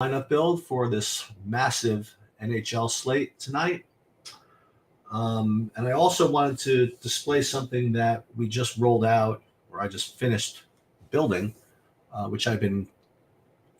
lineup build for this massive NHL slate tonight. And I also wanted to display something that we just rolled out, or I just finished building, which I've been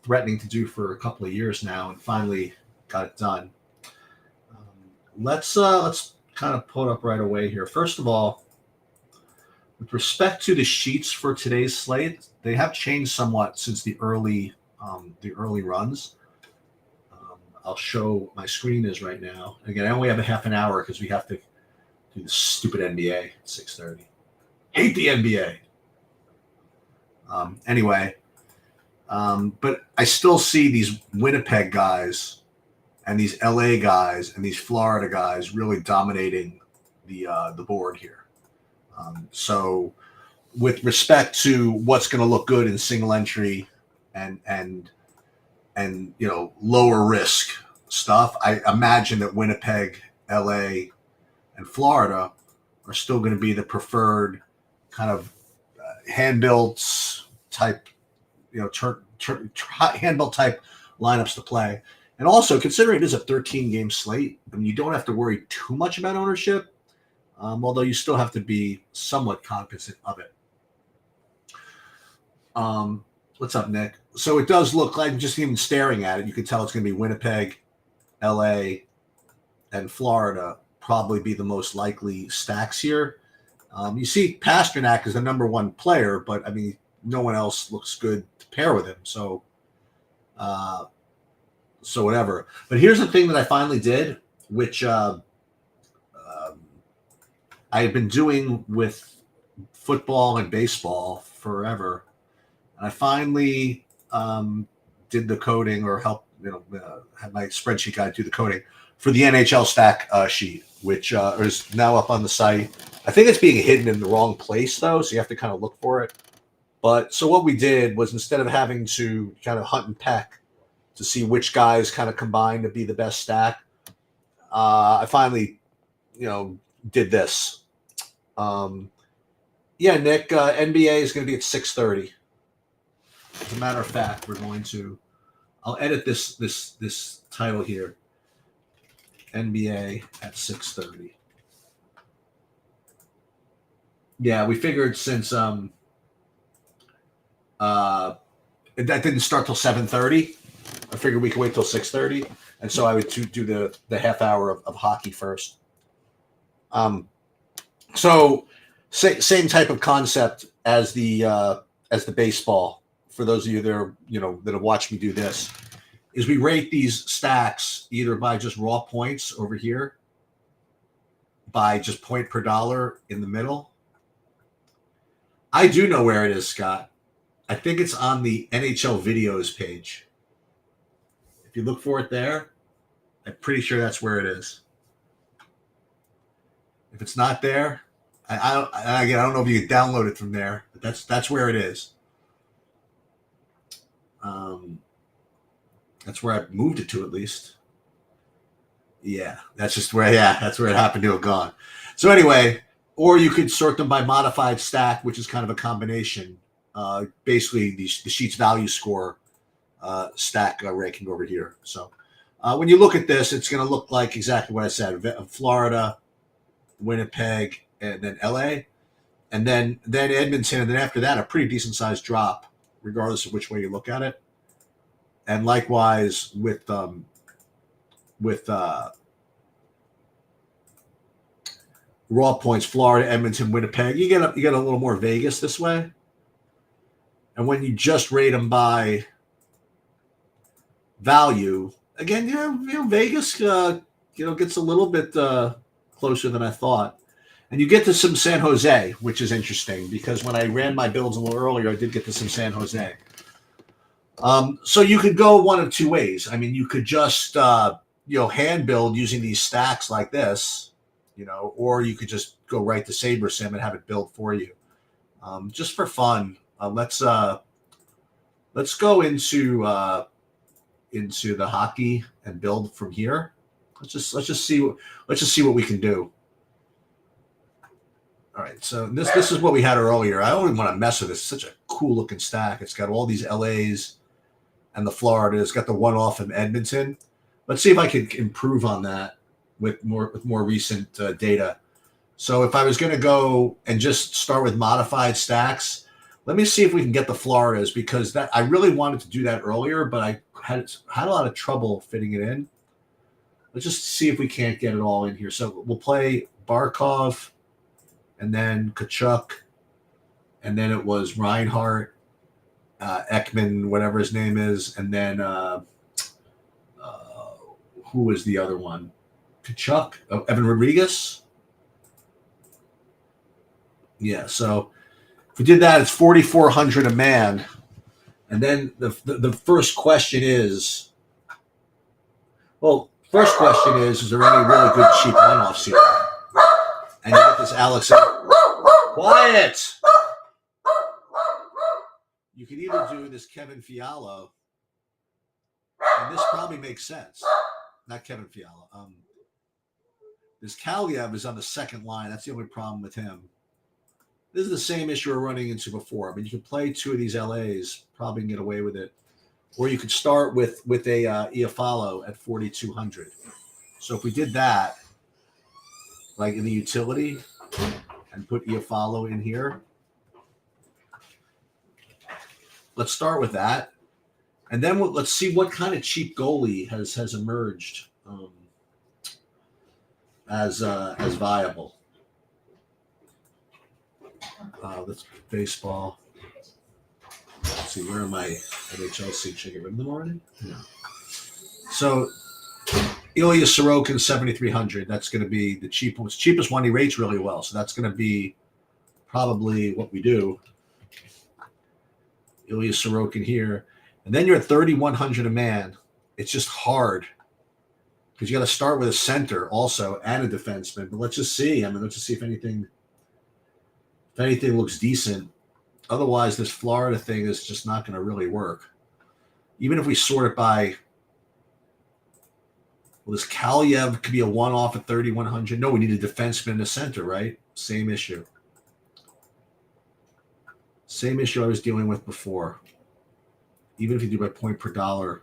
threatening to do for a couple of years now, and finally got it done. Let's kind of pull it up right away here. First of all, with respect to the sheets for today's slate, they have changed somewhat since the early runs. I'll show my screen is right now. Again, I only have a half an hour because we have to do the stupid NBA at 6:30. Hate the NBA. Anyway, but I still see these Winnipeg guys and these LA guys and these Florida guys really dominating the board here. So, with respect to what's going to look good in single entry and lower risk stuff, I imagine that Winnipeg, LA, and Florida are still going to be the preferred kind of hand built type, hand built type lineups to play. And also, considering it is a 13 game slate, I mean, you don't have to worry too much about ownership, although you still have to be somewhat cognizant of it. What's up, Nick? So it does look like, just even staring at it, you can tell it's going to be Winnipeg, LA, and Florida probably be the most likely stacks here. You see Pasternak is the number one player, but I mean, no one else looks good to pair with him. So whatever. But here's the thing that I finally did, which I had been doing with football and baseball forever. And I finally did the coding, or helped, had my spreadsheet guy do the coding for the NHL stack sheet, which is now up on the site. I think it's being hidden in the wrong place, though, so you have to kind of look for it. But so what we did was, instead of having to kind of hunt and peck to see which guys kind of combine to be the best stack, I finally, did this. Yeah, Nick, NBA is going to be at 6:30. As a matter of fact, I'll edit this title here. NBA at 6:30. Yeah, we figured since that didn't start till 7:30, I figured we could wait till 6:30, and so I would do the half hour of hockey first. So same type of concept as the baseball. For those of you that are, that have watched me do this, is we rate these stacks either by just raw points over here, by just point per dollar in the middle. I do know where it is, Scott. I think it's on the NHL videos page. If you look for it there, I'm pretty sure that's where it is. If it's not there, I don't know if you can download it from there, but that's where it is. That's where I moved it to, at least. Yeah, that's where it happened to have gone. So anyway, or you could sort them by modified stack, which is kind of a combination. Basically, the sheet's value score stack ranking over here. So when you look at this, it's going to look like exactly what I said: Florida, Winnipeg, and then LA, and then Edmonton, and then after that, a pretty decent sized drop, regardless of which way you look at it. And likewise with raw points, Florida, Edmonton, Winnipeg, you get a little more Vegas this way. And when you just rate them by value, again, Vegas, gets a little bit closer than I thought. And you get to some San Jose, which is interesting, because when I ran my builds a little earlier, I did get to some San Jose. So you could go one of two ways. I mean, you could just, hand build using these stacks like this, or you could just go right to SaberSim and have it build for you. Just for fun, let's go into the hockey and build from here. Let's just see what we can do. All right, so this is what we had earlier. I don't even want to mess with this. It's such a cool looking stack. It's got all these LAs and the Florida. It's got the one-off in Edmonton. Let's see if I can improve on that with more recent data. So if I was going to go and just start with modified stacks, let me see if we can get the Floridas, because that I really wanted to do that earlier, but I had a lot of trouble fitting it in. Let's just see if we can't get it all in here. So we'll play Barkov, and then Tkachuk, and then it was Reinhart, Ekman, whatever his name is, and then who was the other one? Tkachuk, Evan Rodriguez. Yeah, so if we did that, it's 4,400 a man, and then the first question is, well, first question is there any really good cheap one-offs here? And you get this Alex. Quiet. You could either do this Kevin Fiala, and this probably makes sense. Not Kevin Fiala. This Kaliev is on the second line. That's the only problem with him. This is the same issue we're running into before. I mean, you can play two of these LAs, probably can get away with it. Or you could start with a Iafallo at 4,200. So if we did that, like in the utility, and put Iafallo in here, let's start with that. And then let's see what kind of cheap goalie has emerged as viable. Let's baseball. Let's see, where am I? NHL seat. Should I get rid of them already? No. So Ilya Sorokin, 7,300. That's going to be the cheapest one. He rates really well, so that's going to be probably what we do. Ilya Sorokin here. And then you're at 3,100 a man. It's just hard because you got to start with a center also and a defenseman. But let's just see. I mean, let's just see if anything looks decent. Otherwise, this Florida thing is just not going to really work. Even if we sort it by, well, this Kaliev could be a one-off at 3,100. No, we need a defenseman and a center, right? Same issue. Same issue I was dealing with before. Even if you do by point per dollar.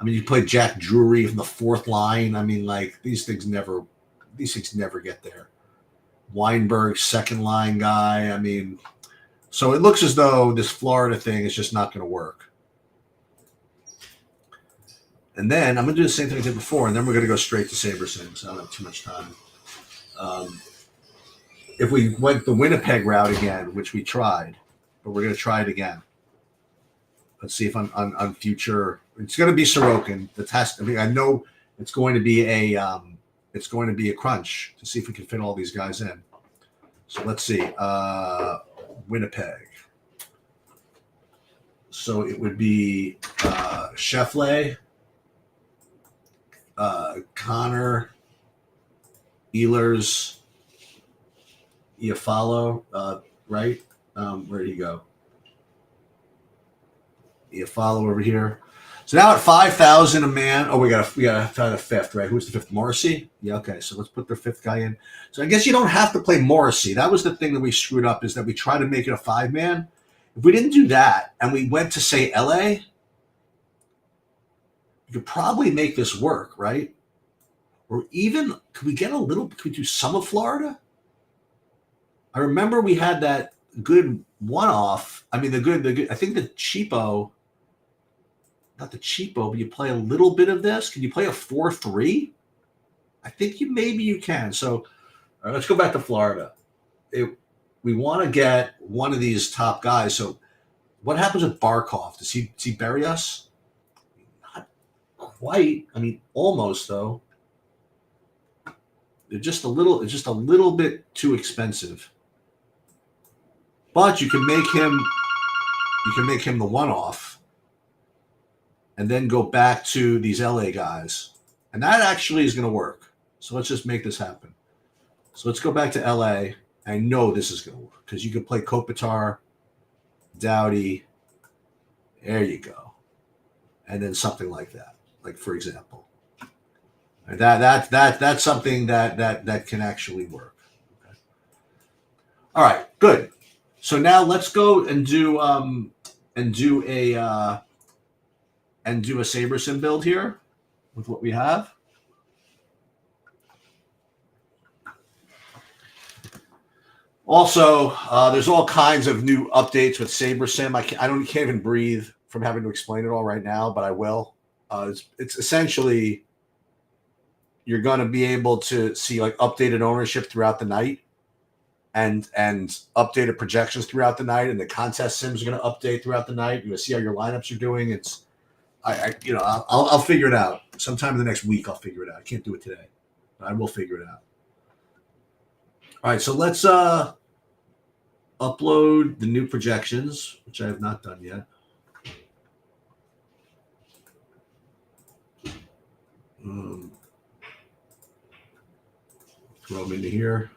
I mean, you play Jack Drury from the fourth line. I mean, like, these things never get there. Weinberg, second line guy. I mean, so it looks as though this Florida thing is just not going to work. And then I'm going to do the same thing I did before, and then we're going to go straight to SaberSim, so I don't have too much time. If we went the Winnipeg route again, which we tried, but we're going to try it again. Let's see if on future, it's going to be Sorokin. The test. I mean, I know it's going to be a crunch to see if we can fit all these guys in. So let's see. Winnipeg. So it would be Scheffler, Connor, Ehlers, Iafallo, right? Where did he go? Iafallo over here. So now at 5,000 a man. Oh, we got to find a fifth, right? Who's the fifth? Morrissey? Yeah, okay. So let's put the fifth guy in. So I guess you don't have to play Morrissey. That was the thing that we screwed up, is that we tried to make it a five-man. If we didn't do that and we went to, say, LA, you could probably make this work, right? Or even, could we do some of Florida? I remember we had that good one-off. I mean, the good, I think the cheapo, not the cheapo, but you play a little bit of this. Can you play a 4-3? I think maybe you can. So all right, let's go back to Florida. We want to get one of these top guys. So what happens with Barkov? Does he bury us? Not quite. I mean, almost though. It's just a little bit too expensive. But you can make him the one-off and then go back to these LA guys. And that actually is going to work. So let's just make this happen. So let's go back to LA. I know this is going to work because you can play Kopitar, Doughty. There you go. And then something like that, like for example. And that's something that can actually work. Okay. All right, good. So now let's go and do a and do a SaberSim build here with what we have. Also, there's all kinds of new updates with SaberSim. I can't even breathe from having to explain it all right now, but I will. It's essentially you're going to be able to see like updated ownership throughout the night, and updated projections throughout the night, and the contest sims are going to update throughout the night. You're going to see how your lineups are doing. It's I'll figure it out sometime in the next week. I'll figure it out. I can't do it today, but I will figure it out. All right, so let's upload the new projections, which I have not done yet. Throw them into here.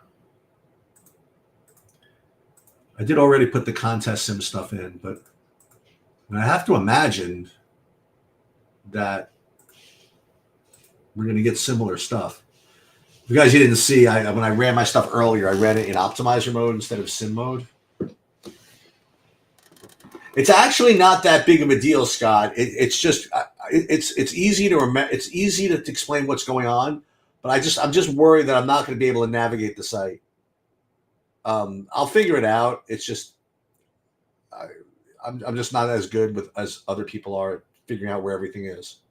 I did already put the contest sim stuff in, but I have to imagine that we're going to get similar stuff. If you guys didn't see, when I ran my stuff earlier, I ran it in optimizer mode instead of sim mode. It's actually not that big of a deal, Scott. It's just it's easy to remember. It's easy to explain what's going on, but I'm just worried that I'm not going to be able to navigate the site. I'll figure it out. It's just I'm just not as good as other people are at figuring out where everything is.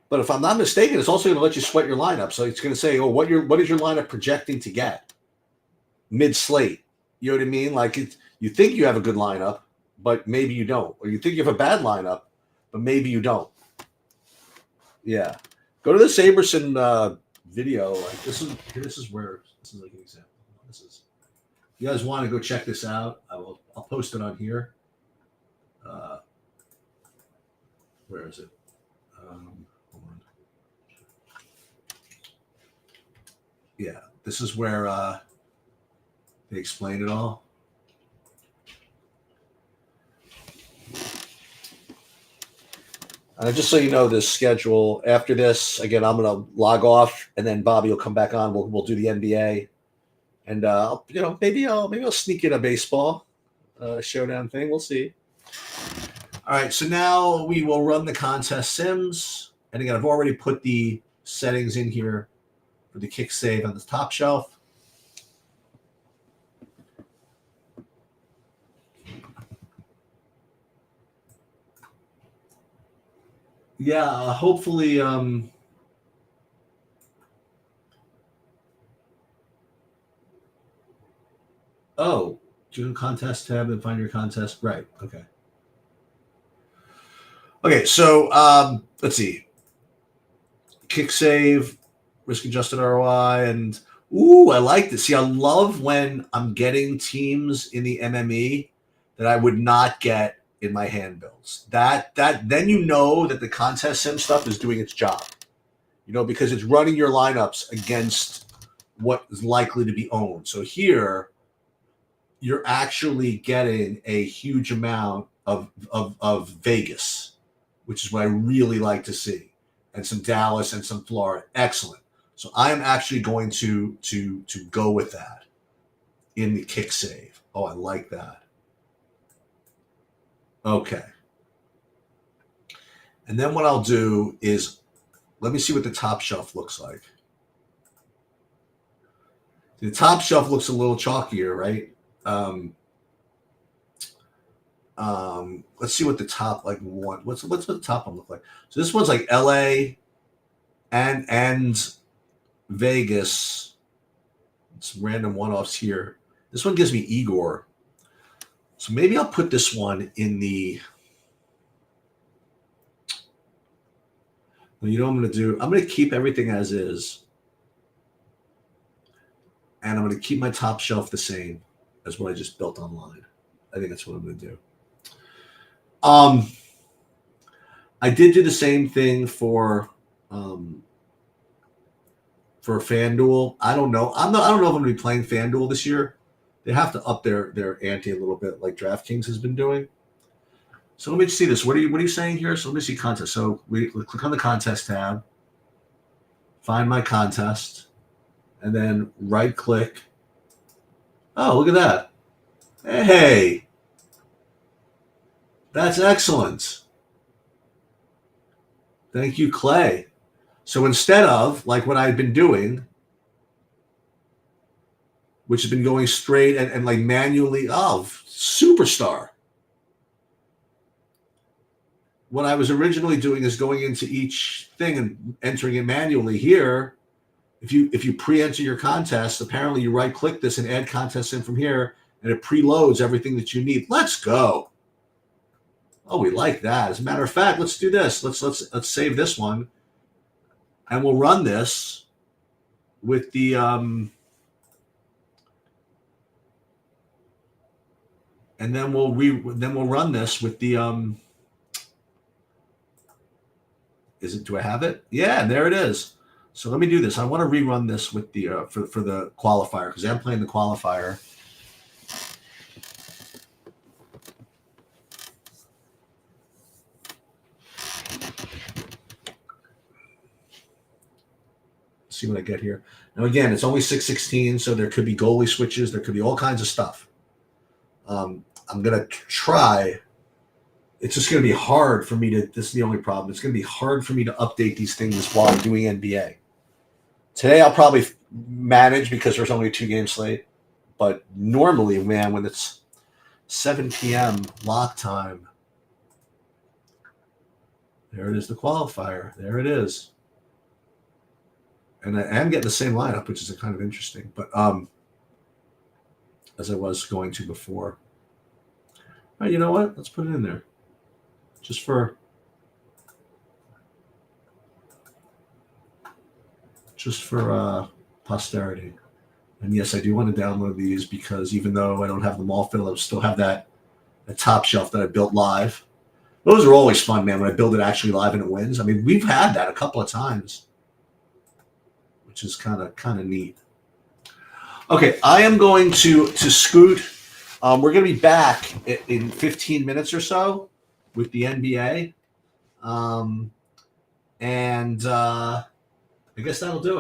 But if I'm not mistaken, it's also going to let you sweat your lineup. So it's going to say, "Oh, what is your lineup projecting to get mid slate?" You know what I mean? Like you think you have a good lineup, but maybe you don't, or you think you have a bad lineup, but maybe you don't. Yeah, go to the SaberSim video. Like this is where this is like an example. This is. If you guys want to go check this out, I'll post it on here. Where is it? Hold on. Yeah, this is where they explain it all. Just so you know, this schedule after this, again, I'm going to log off, and then Bobby will come back on. We'll do the NBA, and maybe I'll sneak in a baseball showdown thing. We'll see. All right, so now we will run the contest sims, and again, I've already put the settings in here for the kick save on the top shelf. Yeah, hopefully. Oh, June contest tab and find your contest. Right. Okay. Okay, so let's see. Kick save, risk adjusted ROI, and I like this. See, I love when I'm getting teams in the MME that I would not get in my hand builds. That then you know that the contest sim stuff is doing its job. Because it's running your lineups against what is likely to be owned. So here, you're actually getting a huge amount of Vegas, which is what I really like to see, and some Dallas and some Florida. Excellent. So I'm actually going to go with that in the kick save. Oh, I like that. Okay. And then what I'll do is let me see what the top shelf looks like. The top shelf looks a little chalkier, right? Let's see what the top what's the top one look like. So this one's like LA and Vegas. Some random one-offs here. This one gives me Igor. So maybe I'll put this one in the. Well, you know what I'm going to do? I'm going to keep everything as is. And I'm going to keep my top shelf the same as what I just built online. I think that's what I'm going to do. I did do the same thing for FanDuel. I don't know. I don't know if I'm going to be playing FanDuel this year. They have to up their ante a little bit, like DraftKings has been doing. So let me see this. What are you saying here? So let me see contest. So we click on the contest tab, find my contest, and then right click. Oh, look at that. Hey. That's excellent. Thank you, Clay. So instead of like what I've been doing, which has been going straight and like manually, oh, superstar. What I was originally doing is going into each thing and entering it manually. Here, if you pre-enter your contest, apparently you right click this and add contest in from here, and it preloads everything that you need. Let's go. Oh, we like that. As a matter of fact, let's do this. Let's save this one, and we'll run this with the and then we'll run this with the is it, do I have it? Yeah, there it is. So let me do this. I want to rerun this with the for the qualifier because I'm playing the qualifier. Let's see what I get here. Now again, it's only 6:16, so there could be goalie switches. There could be all kinds of stuff. I'm gonna try. It's just going to be hard for me to. This is the only problem. It's going to be hard for me to update these things while I'm doing NBA. Today I'll probably manage because there's only a 2-game slate. But normally, man, when it's 7 p.m. lock time, there it is, the qualifier. There it is. And I am getting the same lineup, which is kind of interesting. But as I was going to before. All right, you know what? Let's put it in there. Just for posterity. And yes, I do want to download these because even though I don't have them all filled, I still have that top shelf that I built live. Those are always fun, man, when I build it actually live and it wins. I mean, we've had that a couple of times, which is kind of neat. Okay, I am going to scoot. We're going to be back in 15 minutes or so with the NBA. And I guess that'll do it.